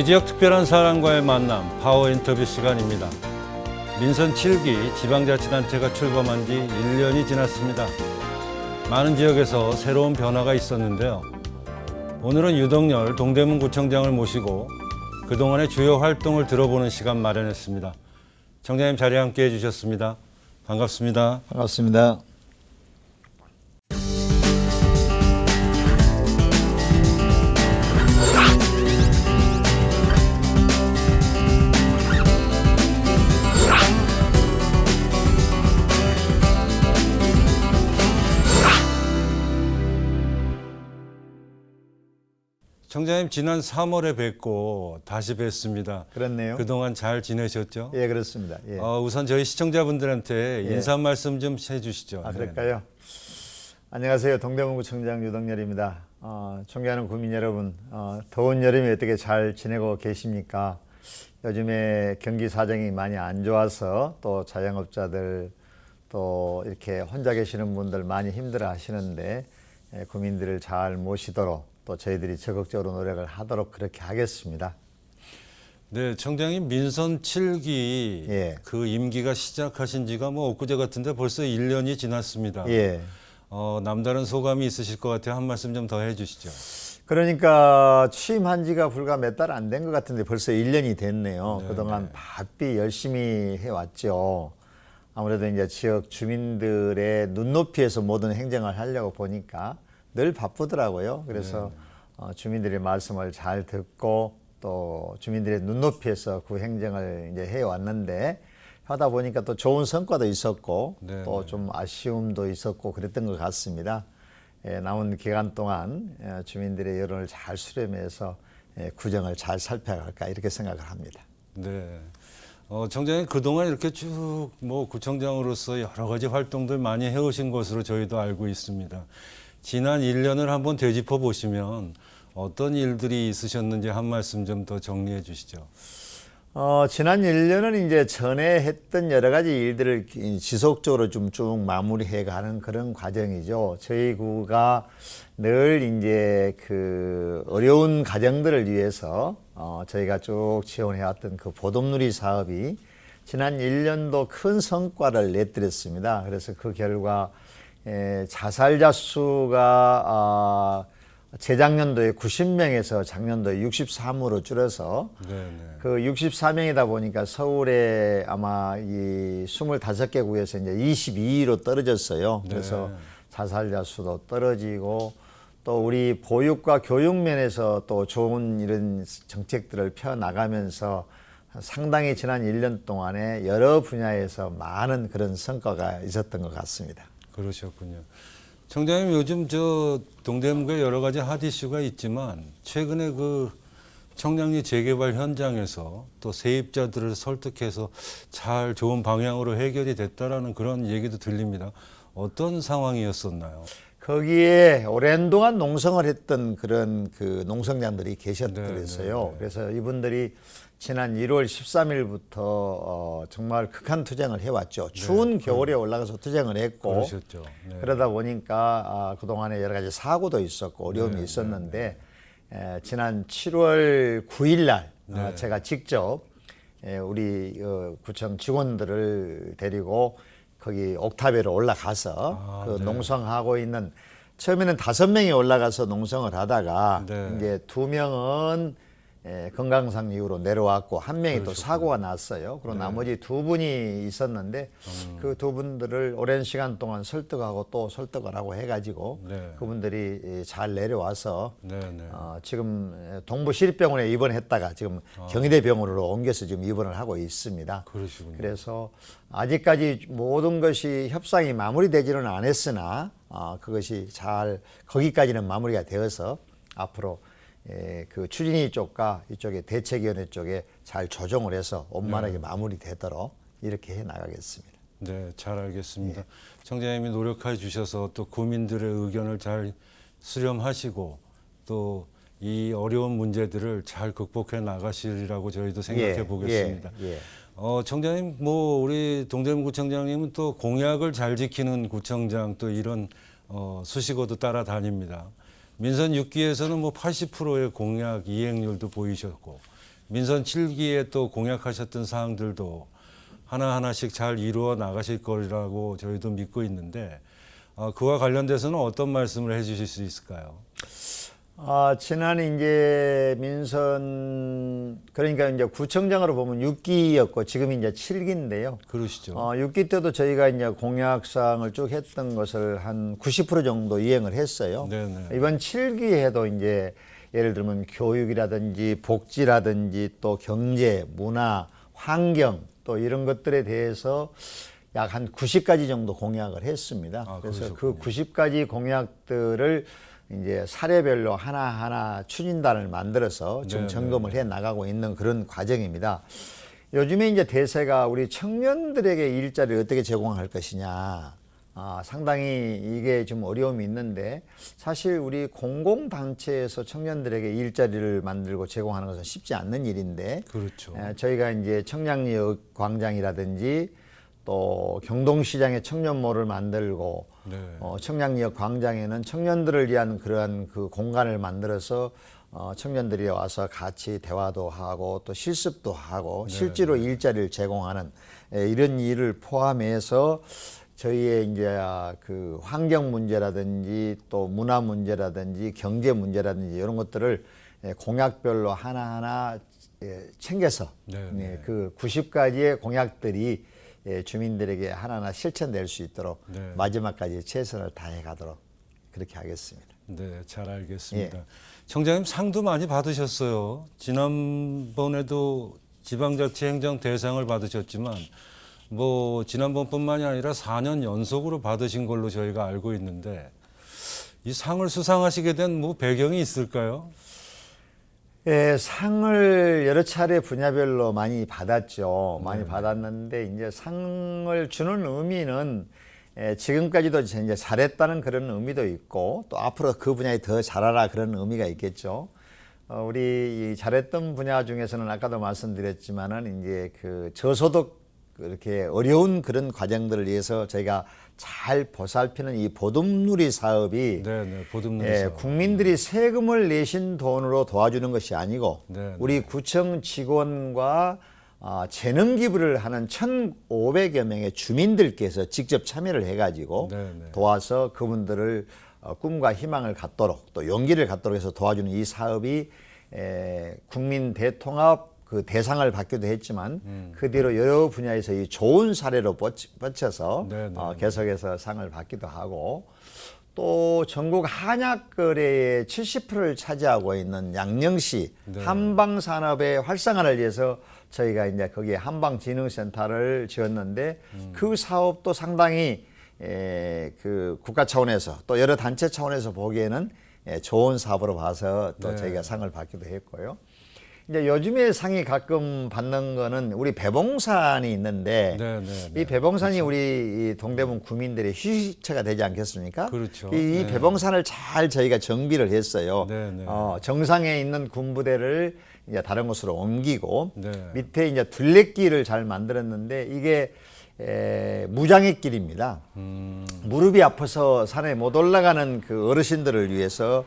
우리 지역 특별한 사람과의 만남 파워 인터뷰 시간입니다. 민선 7기 지방자치단체가 출범한 지 1년이 지났습니다. 많은 지역에서 새로운 변화가 있었는데요. 오늘은 유덕열 동대문 구청장을 모시고 그동안의 주요 활동을 들어보는 시간 마련했습니다. 청장님 자리에 함께해 주셨습니다. 반갑습니다. 반갑습니다. 청장님 지난 3월에 뵙고 다시 뵙습니다. 그렇네요. 그동안 잘 지내셨죠? 예, 그렇습니다. 예. 우선 저희 시청자분들한테 인사 말씀 좀 해주시죠. 그럴까요? 안녕하세요. 동대문구청장 유덕열입니다. 존경하는 국민 여러분, 더운 여름이 어떻게 잘 지내고 계십니까? 요즘에 경기 사정이 많이 안 좋아서 또 자영업자들 또 이렇게 혼자 계시는 분들 많이 힘들어 하시는데 국민들을 잘 모시도록 또 저희들이 적극적으로 노력을 하도록 그렇게 하겠습니다. 네, 청장님 민선 7기 예. 그 임기가 시작하신 지가 엊그제 같은데 벌써 1년이 지났습니다. 예. 남다른 소감이 있으실 것 같아요. 한 말씀 좀 더 해주시죠. 그러니까 취임한 지가 불과 몇 달 안 된 것 같은데 벌써 1년이 됐네요. 네, 그동안 바삐 열심히 해왔죠. 아무래도 이제 지역 주민들의 눈높이에서 모든 행정을 하려고 보니까 늘 바쁘더라고요. 그래서 주민들의 말씀을 잘 듣고 또 주민들의 눈높이에서 그 행정을 이제 해왔는데 하다 보니까 또 좋은 성과도 있었고 또 좀 아쉬움도 있었고 그랬던 것 같습니다. 남은 기간 동안 주민들의 여론을 잘 수렴해서 구정을 잘 살펴갈까 이렇게 생각을 합니다. 네. 청장님 그동안 이렇게 쭉 구청장으로서 여러 가지 활동들 많이 해오신 것으로 저희도 알고 있습니다. 지난 1년을 한번 되짚어 보시면 어떤 일들이 있으셨는지 한 말씀 좀 더 정리해 주시죠. 지난 1년은 이제 전에 했던 여러 가지 일들을 지속적으로 좀 쭉 마무리해 가는 그런 과정이죠. 저희 구가 늘 이제 그 어려운 가정들을 위해서 저희가 쭉 지원해 왔던 그 보dom누리 사업이 지난 1년도 큰 성과를 내드렸습니다. 그래서 그 결과 자살자 수가 재작년도에 90명에서 작년도에 63으로 줄어서 그 64명이다 보니까 서울에 아마 이 25개 구에서 이제 22위로 떨어졌어요. 그래서 자살자 수도 떨어지고 또 우리 보육과 교육 면에서 또 좋은 이런 정책들을 펴 나가면서 상당히 지난 1년 동안에 여러 분야에서 많은 그런 성과가 있었던 것 같습니다. 그러셨군요. 청장님 요즘 저 동대문구에 여러 가지 핫 이슈가 있지만 최근에 그 청량리 재개발 현장에서 또 세입자들을 설득해서 잘 좋은 방향으로 해결이 됐다라는 그런 얘기도 들립니다. 어떤 상황이었었나요? 거기에 오랜 동안 농성을 했던 그런 그 농성장들이 계셨더라고요. 그래서 이분들이 지난 1월 13일부터 정말 극한 투쟁을 해왔죠. 추운 겨울에 올라가서 투쟁을 했고 그러셨죠. 그러다 보니까 그동안에 여러 가지 사고도 있었고 어려움이 있었는데 지난 7월 9일 날 제가 직접 우리 구청 직원들을 데리고 거기 옥탑에로 올라가서 그 농성하고 있는 처음에는 5명이 올라가서 농성을 하다가 이제 2명은 건강상 이유로 내려왔고 1명이 또 사고가 났어요. 그리고 나머지 2분이 있었는데 그 2분들을 오랜 시간 동안 설득하고 또 설득을 하고 해가지고 그분들이 잘 내려와서 지금 동부시립병원에 입원했다가 지금 경희대병원으로 옮겨서 지금 입원을 하고 있습니다. 그러시군요. 그래서 아직까지 모든 것이 협상이 마무리되지는 않았으나 그것이 잘 거기까지는 마무리가 되어서 앞으로 그 추진위 쪽과 이쪽에 대책위원회 쪽에 잘 조정을 해서 원만하게 마무리되도록 이렇게 해 나가겠습니다. 네, 잘 알겠습니다. 청장님이 노력해 주셔서 또 국민들의 의견을 잘 수렴하시고 또 이 어려운 문제들을 잘 극복해 나가시리라고 저희도 생각해 보겠습니다. 청장님, 우리 동대문구청장님은 또 공약을 잘 지키는 구청장 또 이런 수식어도 따라다닙니다. 민선 6기에서는 뭐 80%의 공약 이행률도 보이셨고 민선 7기에 또 공약하셨던 사항들도 하나하나씩 잘 이루어 나가실 거라고 저희도 믿고 있는데 그와 관련돼서는 어떤 말씀을 해주실 수 있을까요? 지난해 이제 민선, 그러니까 이제 구청장으로 보면 6기였고 지금 이제 7기인데요. 그러시죠. 6기 때도 저희가 이제 공약사항을 쭉 했던 것을 한 90% 정도 이행을 했어요. 네네. 이번 7기에도 이제 예를 들면 교육이라든지 복지라든지 또 경제, 문화, 환경 또 이런 것들에 대해서 약 한 90가지 정도 공약을 했습니다. 그래서 그 90가지 공약들을 이제 사례별로 하나하나 추진단을 만들어서 지금 점검을 해 나가고 있는 그런 과정입니다. 요즘에 이제 대세가 우리 청년들에게 일자리를 어떻게 제공할 것이냐. 상당히 이게 좀 어려움이 있는데 사실 우리 공공단체에서 청년들에게 일자리를 만들고 제공하는 것은 쉽지 않는 일인데 그렇죠. 저희가 이제 청량리역 광장이라든지 또 경동시장에 청년몰을 만들고 청량리역 광장에는 청년들을 위한 그러한 그 공간을 만들어서 청년들이 와서 같이 대화도 하고 또 실습도 하고 실제로 일자리를 제공하는 이런 일을 포함해서 저희의 이제 그 환경 문제라든지 또 문화 문제라든지 경제 문제라든지 이런 것들을 공약별로 하나하나 챙겨서 그 90가지의 공약들이 주민들에게 하나하나 실천될 수 있도록 마지막까지 최선을 다해 가도록 그렇게 하겠습니다. 네, 잘 알겠습니다. 청장님 상도 많이 받으셨어요. 지난번에도 지방자치 행정 대상을 받으셨지만 뭐 지난번뿐만이 아니라 4년 연속으로 받으신 걸로 저희가 알고 있는데 이 상을 수상하시게 된 뭐 배경이 있을까요? 상을 여러 차례 분야별로 많이 받았죠. 많이 받았는데 이제 상을 주는 의미는 지금까지도 이제 잘했다는 그런 의미도 있고 또 앞으로 그 분야에 더 잘하라 그런 의미가 있겠죠. 우리 이 잘했던 분야 중에서는 아까도 말씀드렸지만은 이제 그 저소득 이렇게 어려운 그런 과정들을 위해서 저희가 잘 보살피는 이 보듬누리 사업이 보듬누리 사업. 국민들이 세금을 내신 돈으로 도와주는 것이 아니고 우리 구청 직원과 재능 기부를 하는 1,500여 명의 주민들께서 직접 참여를 해가지고 도와서 그분들을 꿈과 희망을 갖도록 또 용기를 갖도록 해서 도와주는 이 사업이 국민 대통합 그 대상을 받기도 했지만 그 뒤로 여러 분야에서 이 좋은 사례로 뻗쳐서 계속해서 상을 받기도 하고 또 전국 한약 거래의 70%를 차지하고 있는 양령시 한방 산업의 활성화를 위해서 저희가 이제 거기에 한방진흥센터를 지었는데 그 사업도 상당히 그 국가 차원에서 또 여러 단체 차원에서 보기에는 좋은 사업으로 봐서 또 저희가 상을 받기도 했고요. 이제 요즘에 상이 가끔 받는 거는 우리 배봉산이 있는데 이 배봉산이 우리 동대문 구민들의 휴식처가 되지 않겠습니까? 이 배봉산을 잘 저희가 정비를 했어요. 정상에 있는 군부대를 이제 다른 곳으로 옮기고 밑에 이제 둘레길을 잘 만들었는데 이게 무장의 길입니다. 무릎이 아파서 산에 못 올라가는 그 어르신들을 위해서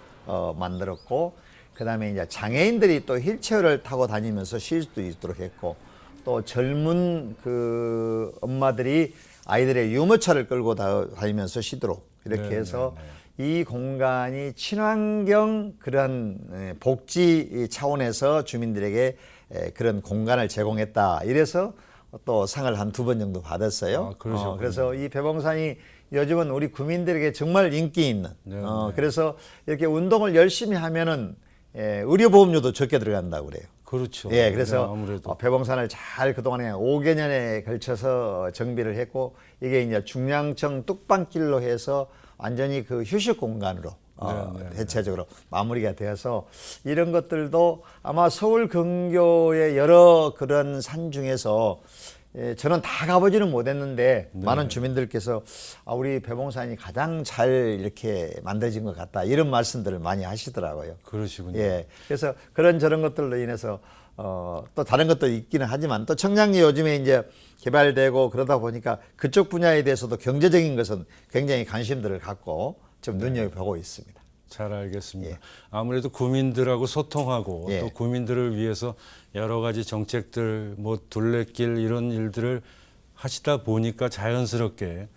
만들었고 그 다음에 이제 장애인들이 또 휠체어를 타고 다니면서 쉴 수도 있도록 했고 또 젊은 그 엄마들이 아이들의 유모차를 끌고 다니면서 쉬도록 이렇게 해서 이 공간이 친환경 그런 복지 차원에서 주민들에게 그런 공간을 제공했다. 이래서 또 상을 한 2번 정도 받았어요. 그래서 이 배봉산이 요즘은 우리 구민들에게 정말 인기 있는 그래서 이렇게 운동을 열심히 하면은 의료보험료도 적게 들어간다고 그래요. 그래서 아무래도. 배봉산을 잘 그동안에 5여 년에 걸쳐서 정비를 했고 이게 이제 중량청 뚝방길로 해서 완전히 그 휴식 공간으로 대체적으로 마무리가 되어서 이런 것들도 아마 서울 근교의 여러 그런 산 중에서 저는 다 가보지는 못했는데 많은 주민들께서 우리 배봉산이 가장 잘 이렇게 만들어진 것 같다 이런 말씀들을 많이 하시더라고요. 그러시군요. 그래서 그런 저런 것들로 인해서 또 다른 것도 있기는 하지만 또 청량리 요즘에 이제 개발되고 그러다 보니까 그쪽 분야에 대해서도 경제적인 것은 굉장히 관심들을 갖고 좀 눈여겨보고 있습니다. 잘 알겠습니다. 예. 아무래도 구민들하고 소통하고 예. 또 구민들을 위해서 여러 가지 정책들, 뭐 둘레길 이런 일들을 하시다 보니까 자연스럽게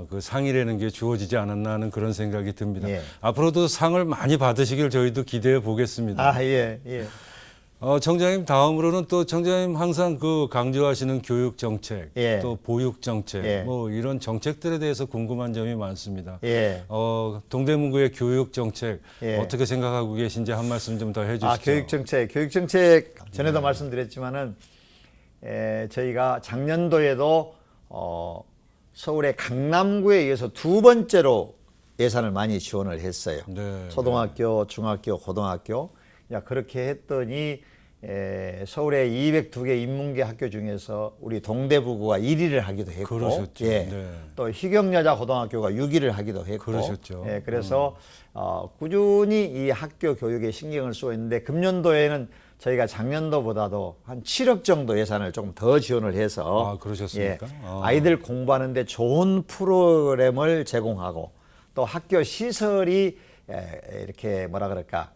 그 상이라는 게 주어지지 않았나 하는 그런 생각이 듭니다. 예. 앞으로도 상을 많이 받으시길 저희도 기대해 보겠습니다. 아, 예, 예. 청장님 다음으로는 또 청장님 항상 그 강조하시는 교육 정책, 예. 또 보육 정책, 예. 뭐 이런 정책들에 대해서 궁금한 점이 많습니다. 예. 동대문구의 교육 정책 예. 어떻게 생각하고 계신지 한 말씀 좀 더 해주시죠. 교육 정책 전에도 말씀드렸지만은 저희가 작년도에도 서울의 강남구에 의해서 두 번째로 예산을 많이 지원을 했어요. 네, 초등학교, 중학교, 고등학교. 그렇게 했더니 서울의 202개 인문계 학교 중에서 우리 동대부구가 1위를 하기도 했고, 그러셨죠. 예. 네. 또 희경여자고등학교가 6위를 하기도 했고, 그러셨죠. 예, 그래서 꾸준히 이 학교 교육에 신경을 쓰고 있는데 금년도에는 저희가 작년도보다도 한 7억 정도 예산을 조금 더 지원을 해서 그러셨습니까? 아이들 공부하는데 좋은 프로그램을 제공하고 또 학교 시설이 이렇게 뭐라 그럴까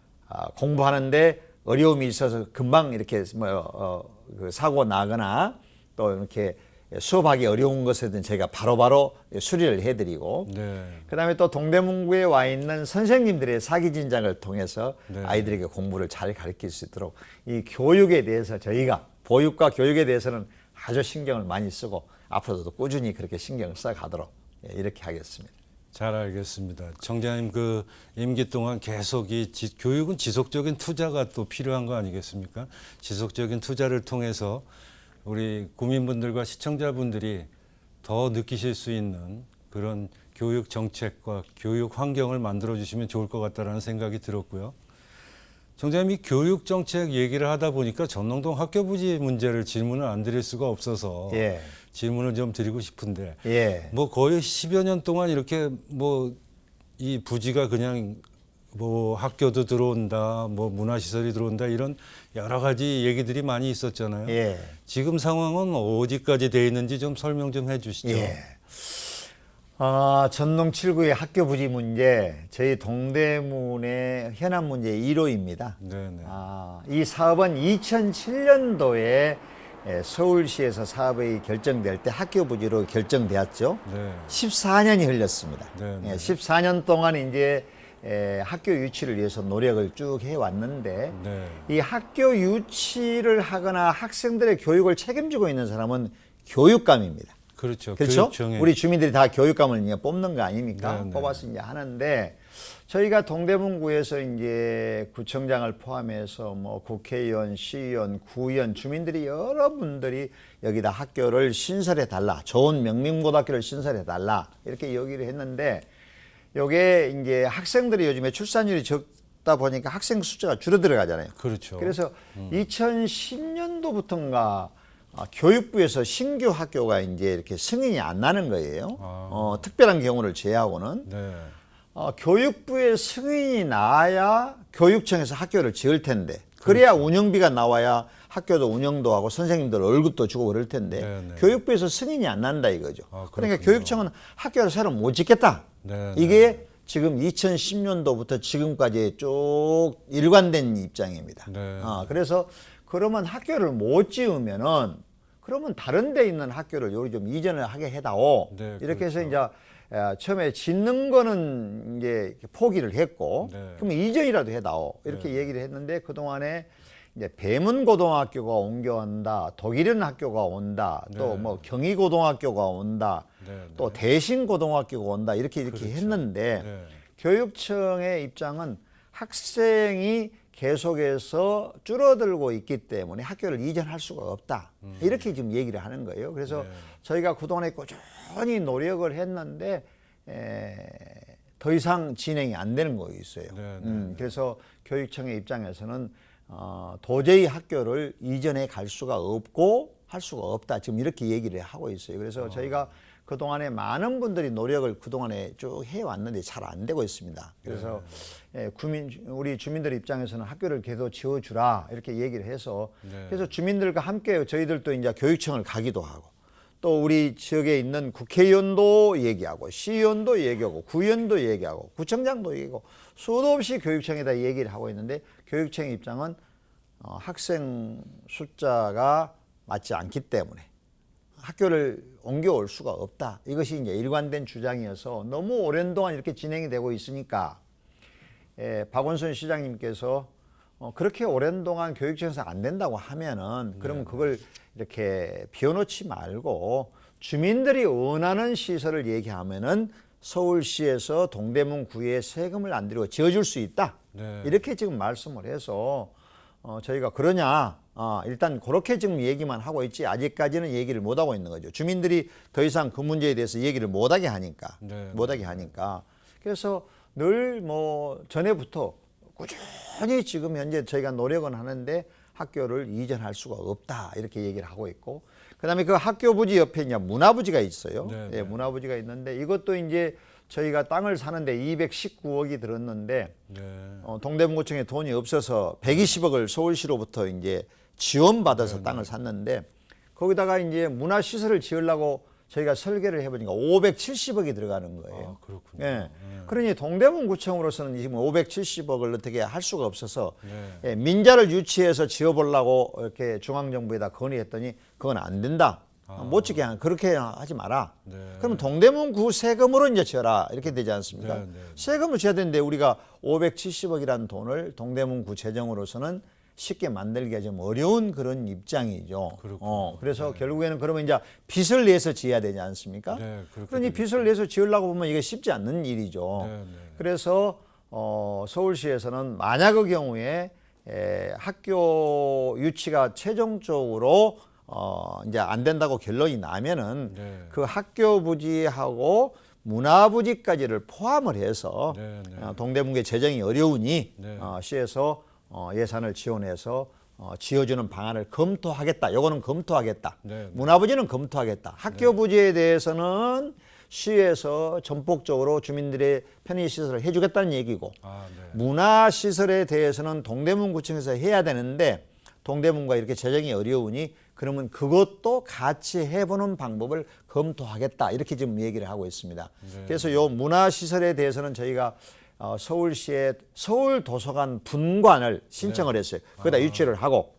공부하는데 어려움이 있어서 금방 이렇게 그 사고 나거나 또 이렇게 수업하기 어려운 것에든 저희가 바로바로 수리를 해드리고 네. 그다음에 또 동대문구에 와 있는 선생님들의 사기 진작을 통해서 네. 아이들에게 공부를 잘 가르칠 수 있도록 이 교육에 대해서 저희가 보육과 교육에 대해서는 아주 신경을 많이 쓰고 앞으로도 꾸준히 그렇게 신경을 써가도록 이렇게 하겠습니다. 잘 알겠습니다. 청장님 그 임기 동안 계속 이 교육은 지속적인 투자가 또 필요한 거 아니겠습니까? 지속적인 투자를 통해서 우리 국민분들과 시청자분들이 더 느끼실 수 있는 그런 교육 정책과 교육 환경을 만들어 주시면 좋을 것 같다라는 생각이 들었고요. 청장님이 교육 정책 얘기를 하다 보니까 전농동 학교 부지 문제를 질문을 안 드릴 수가 없어서 예. 질문을 좀 드리고 싶은데 예. 뭐 거의 10여 년 동안 이렇게 뭐 이 부지가 그냥 뭐 학교도 들어온다, 뭐 문화시설이 들어온다 이런 여러 가지 얘기들이 많이 있었잖아요. 예. 지금 상황은 어디까지 돼 있는지 좀 설명 좀 해주시죠. 예. 전농 7구의 학교 부지 문제, 저희 동대문의 현안 문제 1호입니다. 네네. 이 사업은 2007년도에 서울시에서 사업이 결정될 때 학교 부지로 결정되었죠. 네. 14년이 흘렸습니다. 네. 14년 동안 이제 학교 유치를 위해서 노력을 쭉 해왔는데 네. 이 학교 유치를 하거나 학생들의 교육을 책임지고 있는 사람은 교육감입니다. 그렇죠. 그렇죠? 교육청에. 우리 주민들이 다 교육감을 이제 뽑는 거 아닙니까? 네. 뽑아서 이제 하는데 저희가 동대문구에서 이제 구청장을 포함해서 뭐 국회의원, 시의원, 구의원, 주민들이 여러분들이 여기다 학교를 신설해 달라, 좋은 명민고등학교를 신설해 달라 이렇게 얘기를 했는데 요게 이제 학생들이 요즘에 출산율이 적다 보니까 학생 숫자가 줄어들어가잖아요. 그렇죠. 그래서 2010년도부터인가 교육부에서 신규 학교가 이제 이렇게 승인이 안 나는 거예요. 특별한 경우를 제외하고는. 네. 교육부의 승인이 나야 교육청에서 학교를 지을 텐데 그래야 그렇죠. 운영비가 나와야 학교도 운영도 하고 선생님들 월급도 주고 그럴 텐데 네네. 교육부에서 승인이 안 난다 이거죠. 그러니까 그렇군요. 교육청은 학교를 새로 못 짓겠다. 네네. 이게 지금 2010년도부터 지금까지 쭉 일관된 입장입니다. 네. 그래서 그러면 학교를 못 지으면은 그러면 다른 데 있는 학교를 여기 좀 이전을 하게 해다오. 네, 이렇게 해서 그렇죠. 이제 처음에 짓는 거는 이제 포기를 했고, 네. 그럼 이전이라도 해다오. 이렇게 얘기를 했는데 그동안에 이제 배문고등학교가 옮겨온다, 독일인 학교가 온다, 또 네. 뭐 경희고등학교가 온다, 네, 또 대신고등학교가 온다 이렇게 그렇죠. 했는데 네. 교육청의 입장은 학생이 계속해서 줄어들고 있기 때문에 학교를 이전할 수가 없다. 이렇게 지금 얘기를 하는 거예요. 그래서 네. 저희가 그동안에 꾸준히 노력을 했는데 더 이상 진행이 안 되는 거 있어요. 네. 그래서 교육청의 입장에서는 도저히 학교를 이전해 갈 수가 없고 할 수가 없다. 지금 이렇게 얘기를 하고 있어요. 그래서 저희가 그동안에 많은 분들이 노력을 그동안에 쭉 해왔는데 잘 안 되고 있습니다. 그래서 우리 주민들 입장에서는 학교를 계속 지어주라 이렇게 얘기를 해서 네. 그래서 주민들과 함께 저희들도 이제 교육청을 가기도 하고 또 우리 지역에 있는 국회의원도 얘기하고 시의원도 얘기하고 구의원도 얘기하고 구청장도 얘기하고 수도 없이 교육청에다 얘기를 하고 있는데 교육청의 입장은 학생 숫자가 맞지 않기 때문에 학교를 옮겨올 수가 없다. 이것이 이제 일관된 주장이어서 너무 오랜 동안 이렇게 진행이 되고 있으니까 박원순 시장님께서 그렇게 오랜 동안 교육청에서 안 된다고 하면은 그러면 그걸 이렇게 비워놓지 말고 주민들이 원하는 시설을 얘기하면은 서울시에서 동대문 구에 세금을 안 들이고 지어줄 수 있다. 네. 이렇게 지금 말씀을 해서 저희가 그러냐 일단 그렇게 지금 얘기만 하고 있지 아직까지는 얘기를 못 하고 있는 거죠. 주민들이 더 이상 그 문제에 대해서 얘기를 못하게 하니까 못하게 하니까 그래서 늘 뭐 전에부터 꾸준히 지금 현재 저희가 노력은 하는데 학교를 이전할 수가 없다 이렇게 얘기를 하고 있고 그다음에 그 학교 부지 옆에 이제 문화부지가 있어요. 예, 문화부지가 있는데 이것도 이제 저희가 땅을 사는데 219억이 들었는데 동대문구청에 돈이 없어서 120억을 서울시로부터 이제 지원받아서 땅을 샀는데 거기다가 이제 문화시설을 지으려고 저희가 설계를 해보니까 570억이 들어가는 거예요. 아, 그렇군요. 예. 그러니 동대문구청으로서는 지금 570억을 어떻게 할 수가 없어서 예, 민자를 유치해서 지어보려고 이렇게 중앙정부에다 건의했더니 그건 안 된다. 못 짓게 그렇게 하지 마라. 그럼 동대문구 세금으로 이제 지어라 이렇게 되지 않습니까? 세금을 지어야 되는데 우리가 570억이라는 돈을 동대문구 재정으로서는 쉽게 만들기가 좀 어려운 그런 입장이죠. 그래서 결국에는 그러면 이제 빚을 내서 지어야 되지 않습니까? 그러니 빚을 내서 지으려고 보면 이게 쉽지 않는 일이죠. 그래서 서울시에서는 만약 그 경우에 학교 유치가 최종적으로 이제 안 된다고 결론이 나면은 그 학교 부지하고 문화부지까지를 포함을 해서 동대문구의 재정이 어려우니 시에서 예산을 지원해서 지어주는 방안을 검토하겠다. 요거는 검토하겠다. 문화부지는 검토하겠다. 학교 부지에 대해서는 시에서 전폭적으로 주민들의 편의시설을 해주겠다는 얘기고 문화시설에 대해서는 동대문구청에서 해야 되는데 동대문구가 이렇게 재정이 어려우니 그러면 그것도 같이 해보는 방법을 검토하겠다. 이렇게 지금 얘기를 하고 있습니다. 그래서 요 문화시설에 대해서는 저희가 서울시의 서울도서관 분관을 신청을 했어요. 거기다 유치를 하고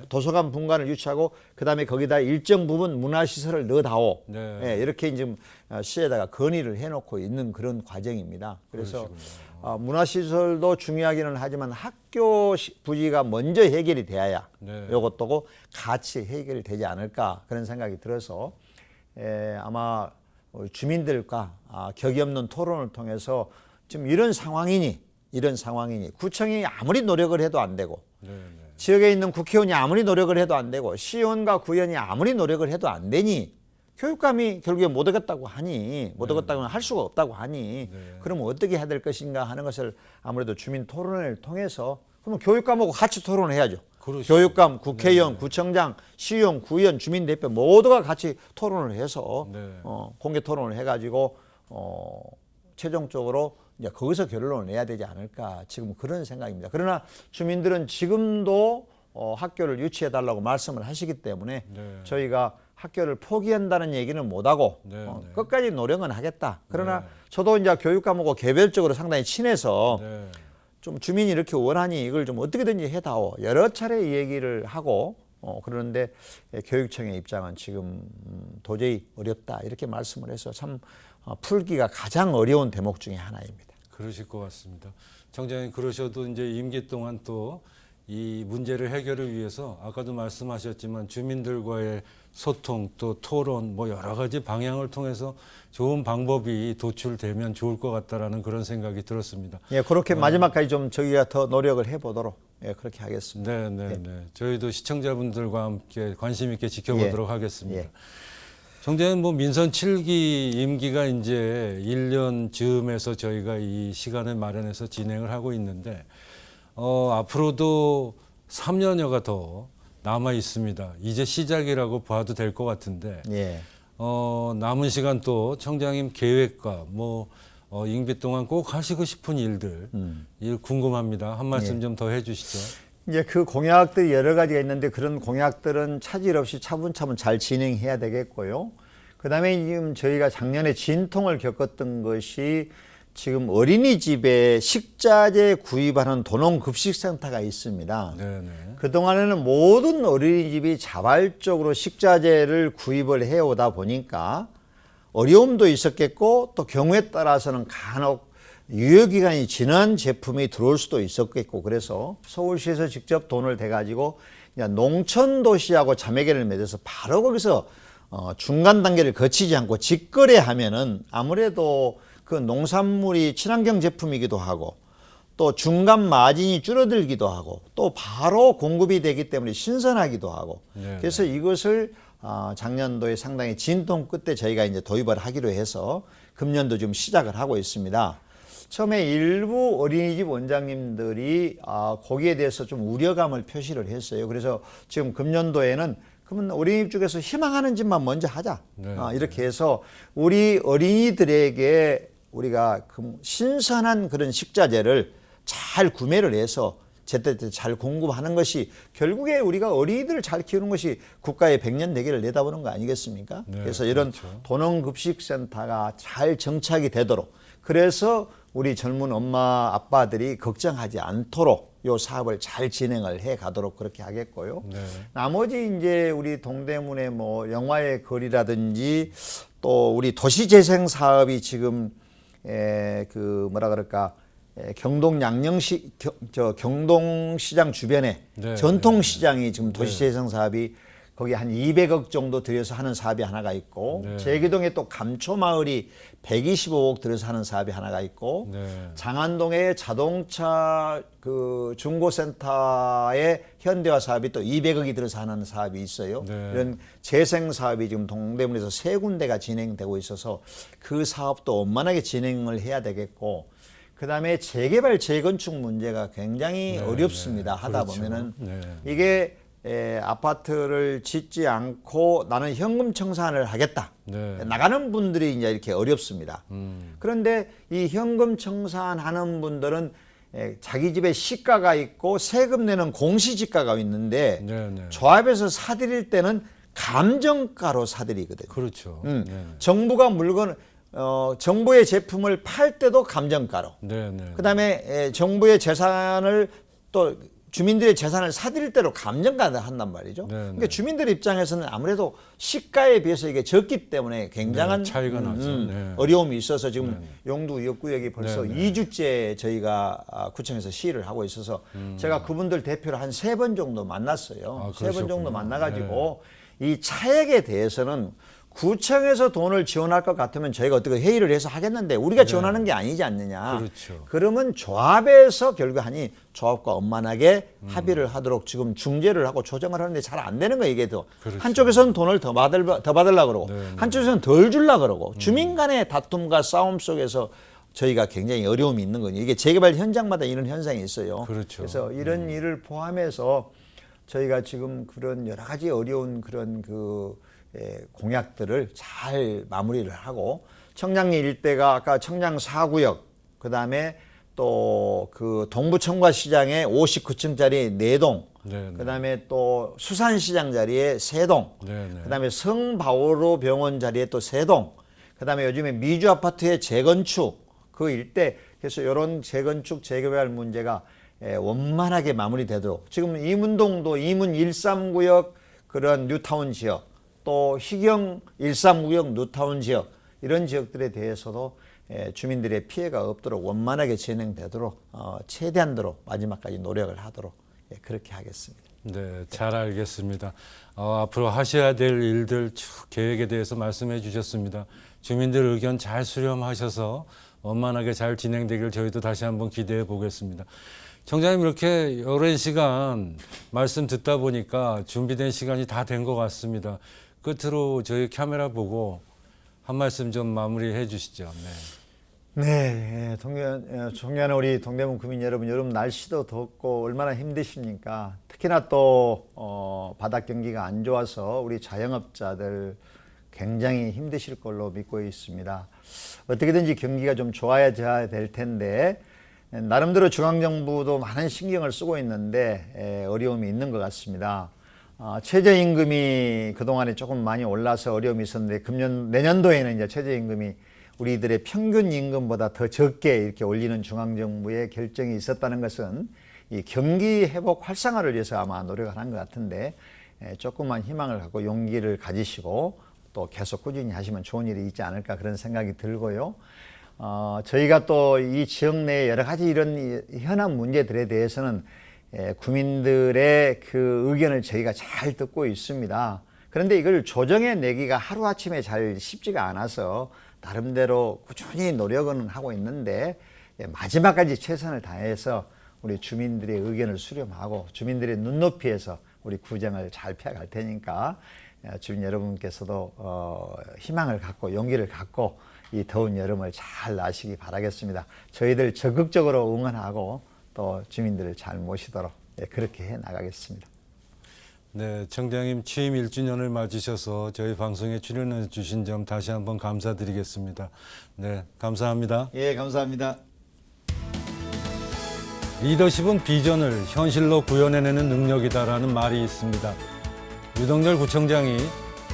도서관 분관을 유치하고 그다음에 거기다 일정 부분 문화시설을 넣어다오. 예, 이렇게 지금 시에다가 건의를 해놓고 있는 그런 과정입니다. 그래서 문화시설도 중요하기는 하지만 학교 부지가 먼저 해결이 돼야 이것도 같이 해결이 되지 않을까 그런 생각이 들어서 아마 주민들과 격이 없는 토론을 통해서 지금 이런 상황이니 구청이 아무리 노력을 해도 안 되고 지역에 있는 국회의원이 아무리 노력을 해도 안 되고 시의원과 구의원이 아무리 노력을 해도 안 되니 교육감이 결국에 못 오겠다고 하니 못 오겠다고 할 수가 없다고 하니 그러면 어떻게 해야 될 것인가 하는 것을 아무래도 주민 토론을 통해서 그러면 교육감하고 같이 토론을 해야죠. 교육감, 국회의원, 구청장, 시의원, 구의원, 주민대표 모두가 같이 토론을 해서 공개 토론을 해가지고 최종적으로 이제 거기서 결론을 내야 되지 않을까 지금 그런 생각입니다. 그러나 주민들은 지금도 학교를 유치해달라고 말씀을 하시기 때문에 저희가 학교를 포기한다는 얘기는 못하고 끝까지 노력은 하겠다. 그러나 저도 이제 교육감하고 개별적으로 상당히 친해서 좀 주민이 이렇게 원하니 이걸 좀 어떻게든지 해다오. 여러 차례 얘기를 하고 그러는데 교육청의 입장은 지금 도저히 어렵다 이렇게 말씀을 해서 참 풀기가 가장 어려운 대목 중에 하나입니다. 그러실 것 같습니다. 청장님 그러셔도 이제 임기 동안 또 이 문제를 해결을 위해서 아까도 말씀하셨지만 주민들과의 소통 또 토론 뭐 여러 가지 방향을 통해서 좋은 방법이 도출되면 좋을 것 같다라는 그런 생각이 들었습니다. 예, 그렇게 마지막까지 좀 저희가 더 노력을 해보도록 그렇게 하겠습니다. 네. 저희도 시청자분들과 함께 관심 있게 지켜보도록 하겠습니다. 청장님 뭐 민선 7기 임기가 이제 1년 즈음에서 저희가 이 시간을 마련해서 진행을 하고 있는데 앞으로도 3년여가 더 남아 있습니다. 이제 시작이라고 봐도 될 것 같은데 남은 시간 또 청장님 계획과 뭐 임기 동안 꼭 하시고 싶은 일들 일 궁금합니다. 한 말씀 좀 더 해주시죠. 이제 그 공약들이 여러 가지가 있는데 그런 공약들은 차질 없이 차분차분 잘 진행해야 되겠고요. 그다음에 지금 저희가 작년에 진통을 겪었던 것이 지금 어린이집에 식자재 구입하는 도농급식센터가 있습니다. 네네. 그동안에는 모든 어린이집이 자발적으로 식자재를 구입을 해오다 보니까 어려움도 있었겠고 또 경우에 따라서는 간혹 유효기간이 지난 제품이 들어올 수도 있었겠고 그래서 서울시에서 직접 돈을 대가지고 농촌도시하고 자매계를 맺어서 바로 거기서 중간 단계를 거치지 않고 직거래하면은 아무래도 그 농산물이 친환경 제품이기도 하고 또 중간 마진이 줄어들기도 하고 또 바로 공급이 되기 때문에 신선하기도 하고 네. 그래서 이것을 작년도에 상당히 진통 끝에 저희가 이제 도입을 하기로 해서 금년도 좀 시작을 하고 있습니다. 처음에 일부 어린이집 원장님들이 거기에 대해서 좀 우려감을 표시를 했어요. 그래서 지금 금년도에는 그러면 어린이집 쪽에서 희망하는 집만 먼저 하자. 네. 이렇게 해서 우리 어린이들에게 우리가 신선한 그런 식자재를 잘 구매를 해서 제때제때 잘 공급하는 것이 결국에 우리가 어린이들을 잘 키우는 것이 국가의 백년 대계를 내다보는 거 아니겠습니까? 네, 그래서 이런 그렇죠. 도농급식센터가 잘 정착이 되도록 그래서 우리 젊은 엄마 아빠들이 걱정하지 않도록 요 사업을 잘 진행을 해 가도록 그렇게 하겠고요. 네. 나머지 이제 우리 동대문의 뭐 영화의 거리라든지 또 우리 도시재생 사업이 지금 그 뭐라 그럴까 경동 양령시 경동시장 주변에 네, 전통시장이 지금 도시재생 사업이 거기 한 200억 정도 들여서 하는 사업이 하나가 있고 네. 제기동에 또 감초마을이 125억 들여서 하는 사업이 하나가 있고 네. 장안동에 자동차 그 중고센터에 현대화 사업이 또 200억이 들어서 하는 사업이 있어요. 네. 이런 재생 사업이 지금 동대문에서 3군데가 진행되고 있어서 그 사업도 원만하게 진행을 해야 되겠고 그다음에 재개발 재건축 문제가 굉장히 네, 어렵습니다. 네. 하다 그렇죠. 보면은 네. 이게 아파트를 짓지 않고 나는 현금 청산을 하겠다. 네. 나가는 분들이 이제 이렇게 어렵습니다. 그런데 이 현금 청산하는 분들은 자기 집에 시가가 있고 세금 내는 공시지가가 있는데 네, 네. 조합에서 사들일 때는 감정가로 사들이거든요. 그렇죠. 네, 네. 정부가 물건 정부의 제품을 팔 때도 감정가로. 네, 네. 그다음에 정부의 재산을 또 주민들의 재산을 사들일 때로 감정가를 한단 말이죠. 네, 그러니까 네. 주민들 입장에서는 아무래도 시가에 비해서 이게 적기 때문에 굉장한 네, 차이가 나죠. 네. 어려움이 있어서 지금 용두 의역구역이 벌써 네, 네. 2주째 저희가 구청에서 시위를 하고 있어서 제가 그분들 대표로 한 3번 정도 만났어요. 아, 3번 정도 그러셨구나. 만나가지고 이 차액에 대해서는 구청에서 돈을 지원할 것 같으면 저희가 어떻게 회의를 해서 하겠는데 우리가 지원하는 게 아니지 않느냐. 그렇죠. 그러면 조합에서 결국 하니 조합과 원만하게 합의를 하도록 지금 중재를 하고 조정을 하는데 잘 안 되는 거예요. 이게 더 그렇죠. 한쪽에서는 돈을 더 받으려고 그러고 네, 네. 한쪽에서는 덜 주려고 그러고 주민 간의 다툼과 싸움 속에서 저희가 굉장히 어려움이 있는 거죠. 이게 재개발 현장마다 이런 현상이 있어요. 그렇죠. 그래서 이런 일을 포함해서 저희가 지금 그런 여러 가지 어려운 그런 공약들을 잘 마무리를 하고 청량리 일대가 아까 청량 4구역 그다음에 또 그 동부청과시장에 59층짜리 4동 네, 네. 그다음에 또 수산시장 자리에 3동 네, 네. 그다음에 성바오로 병원 자리에 또 3동 그다음에 요즘에 미주 아파트의 재건축 그 일대 그래서 이런 재건축 재개발 문제가 원만하게 마무리되도록 지금 이문동도 이문 13구역 그런 뉴타운 지역 또 희경 13구역 뉴타운 지역 이런 지역들에 대해서도 주민들의 피해가 없도록 원만하게 진행되도록 최대한도로 마지막까지 노력을 하도록 그렇게 하겠습니다. 네, 잘 알겠습니다. 앞으로 하셔야 될 일들 쭉 계획에 대해서 말씀해 주셨습니다. 주민들 의견 잘 수렴하셔서 원만하게 잘 진행되길 저희도 다시 한번 기대해 보겠습니다. 청장님 이렇게 오랜 시간 말씀 듣다 보니까 준비된 시간이 다 된 것 같습니다. 끝으로 저희 카메라 보고 한 말씀 좀 마무리해 주시죠. 네. 존경하는 우리 동대문 구민 여러분, 여름 날씨도 덥고 얼마나 힘드십니까? 특히나 또 바닥 경기가 안 좋아서 우리 자영업자들 굉장히 힘드실 걸로 믿고 있습니다. 어떻게든지 경기가 좀 좋아져야 될 텐데 나름대로 중앙정부도 많은 신경을 쓰고 있는데 어려움이 있는 것 같습니다. 최저임금이 그동안에 조금 많이 올라서 어려움이 있었는데 내년도에는 이제 최저임금이 우리들의 평균 임금보다 더 적게 이렇게 올리는 중앙정부의 결정이 있었다는 것은 이 경기 회복 활성화를 위해서 아마 노력을 한 것 같은데 조금만 희망을 갖고 용기를 가지시고 또 계속 꾸준히 하시면 좋은 일이 있지 않을까 그런 생각이 들고요. 저희가 또 이 지역 내에 여러 가지 이런 현안 문제들에 대해서는 국민들의 그 의견을 저희가 잘 듣고 있습니다. 그런데 이걸 조정해 내기가 하루아침에 잘 쉽지가 않아서 나름대로 꾸준히 노력은 하고 있는데 마지막까지 최선을 다해서 우리 주민들의 의견을 수렴하고 주민들의 눈높이에서 우리 구정을 잘 펴갈 테니까 주민 여러분께서도 희망을 갖고 용기를 갖고 이 더운 여름을 잘 나시기 바라겠습니다. 저희들 적극적으로 응원하고 또 주민들을 잘 모시도록 그렇게 해 나가겠습니다. 네, 청장님 취임 1주년을 맞으셔서 저희 방송에 출연해 주신 점 다시 한번 감사드리겠습니다. 네, 감사합니다. 예, 감사합니다. 리더십은 비전을 현실로 구현해내는 능력이다라는 말이 있습니다. 유동열 구청장이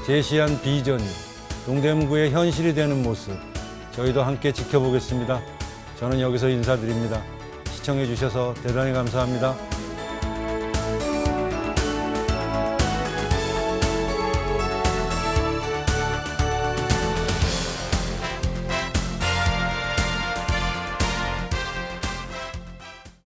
제시한 비전이 동대문구의 현실이 되는 모습, 저희도 함께 지켜보겠습니다. 저는 여기서 인사드립니다. 시청해 주셔서 대단히 감사합니다.